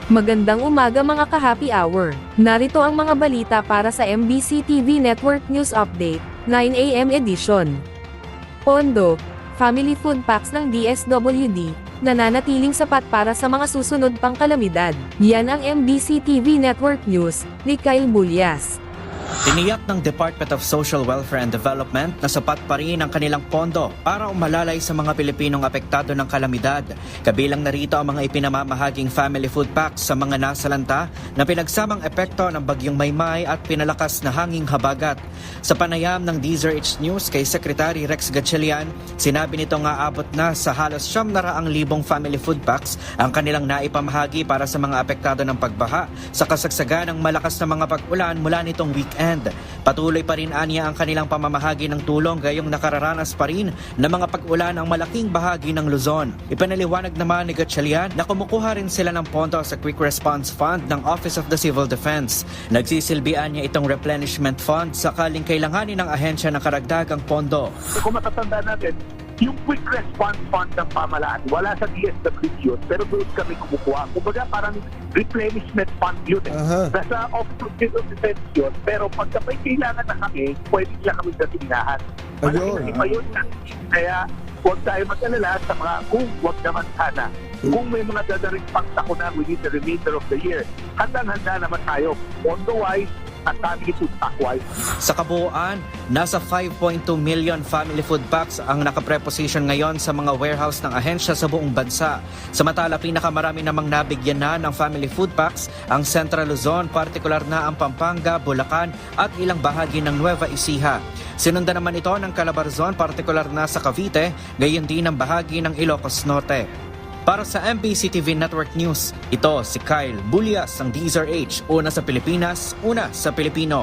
Magandang umaga mga ka-happy hour. Narito ang mga balita para sa MBC TV Network News Update, 9 AM edition. Pondo, family food packs ng DSWD, nananatiling sapat para sa mga susunod pang kalamidad. Yan ang MBC TV Network News, ni Kyle Bulyas. Tiniyak ng Department of Social Welfare and Development na sapat pa rin ang kanilang pondo para umalalay sa mga Pilipinong apektado ng kalamidad. Kabilang narito ang mga ipinamamahaging family food packs sa mga nasalanta na pinagsamang epekto ng bagyong Maymay at pinalakas na hanging habagat. Sa panayam ng DZRH News kay Secretary Rex Gatchalian, sinabi nito nga abot na sa halos 900,000 family food packs ang kanilang naipamahagi para sa mga apektado ng pagbaha sa kasagsagan ng malakas na mga pag-ulan mula nitong weekend. Patuloy pa rin aniya ang kanilang pamamahagi ng tulong gayong nakararanas pa rin ng mga pag-ulan ang malaking bahagi ng Luzon. Ipinaliwanag naman ni Gatchalian na kumukuha rin sila ng pondo sa Quick Response Fund ng Office of the Civil Defense. Nagsisilbihan niya itong replenishment fund sakaling kailanganin ng ahensya ng karagdagang pondo. Kung matatanda natin, yung Quick Response Fund ng pamalaan, wala sa DSWD yun, pero doon kami kumukuha. Kumbaga parang replenishment fund yun eh. Nasa Office of Civil Defense yun, pero pagka may kailangan na kami, pwede nila kami datingnahan. Malaki pa yun. Kaya huwag tayo mag-alala sa mga kung huwag naman sana. Kung may mga dadaring pangsakunan within the remainder of the year, handang-handa naman tayo. Pondo-wise, at family food pack-wise. Sa kabuuan, nasa 5.2 million family food packs ang nakapreposition ngayon sa mga warehouse ng ahensya sa buong bansa. Samantala, pinakamarami namang nabigyan na ng family food packs ang Central Luzon, partikular na ang Pampanga, Bulacan at ilang bahagi ng Nueva Ecija. Sinundan naman ito ng Calabarzon, partikular na sa Cavite, gayon din ang bahagi ng Ilocos Norte. Para sa MBC TV Network News, ito si Kyle Bulyas ng DZRH, una sa Pilipinas, una sa Pilipino.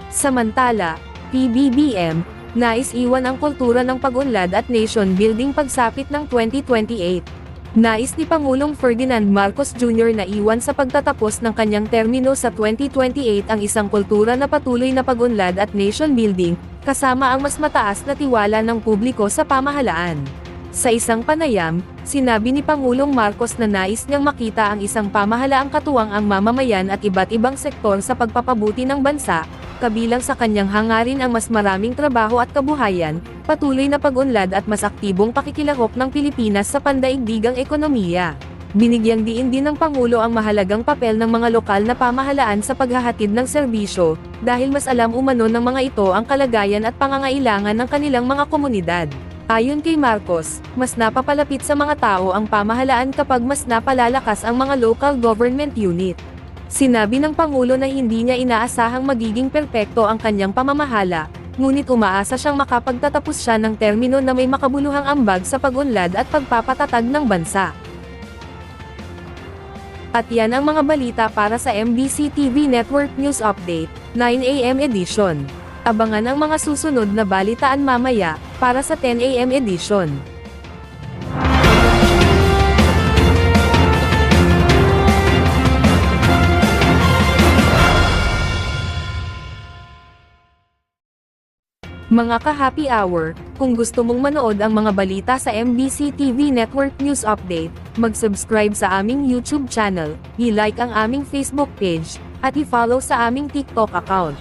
Samantala, PBBM, nais iwan ang kultura ng pag-unlad at nation building pagsapit ng 2028. Nais ni Pangulong Ferdinand Marcos Jr. na iwan sa pagtatapos ng kanyang termino sa 2028 ang isang kultura na patuloy na pag-unlad at nation building, kasama ang mas mataas na tiwala ng publiko sa pamahalaan. Sa isang panayam, sinabi ni Pangulong Marcos na nais niyang makita ang isang pamahalaang katuwang ang mamamayan at iba't ibang sektor sa pagpapabuti ng bansa, kabilang sa kanyang hangarin ang mas maraming trabaho at kabuhayan, patuloy na pag-unlad at mas aktibong pakikilahok ng Pilipinas sa pandaigdigang ekonomiya. Binigyang diin din ng Pangulo ang mahalagang papel ng mga lokal na pamahalaan sa paghahatid ng serbisyo, dahil mas alam umano ng mga ito ang kalagayan at pangangailangan ng kanilang mga komunidad. Ayon kay Marcos, mas napapalapit sa mga tao ang pamahalaan kapag mas napalalakas ang mga local government unit. Sinabi ng Pangulo na hindi niya inaasahang magiging perpekto ang kanyang pamamahala, ngunit umaasa siyang makapagtatapos siya ng termino na may makabuluhang ambag sa pag-unlad at pagpapatatag ng bansa. At yan ang mga balita para sa MBC TV Network News Update, 9 AM edition. Abangan ang mga susunod na balitaan mamaya, para sa 10 AM edition. Mga ka-happy hour, kung gusto mong manood ang mga balita sa MBC TV Network News Update, mag-subscribe sa aming YouTube channel, i-like ang aming Facebook page, at i-follow sa aming TikTok account.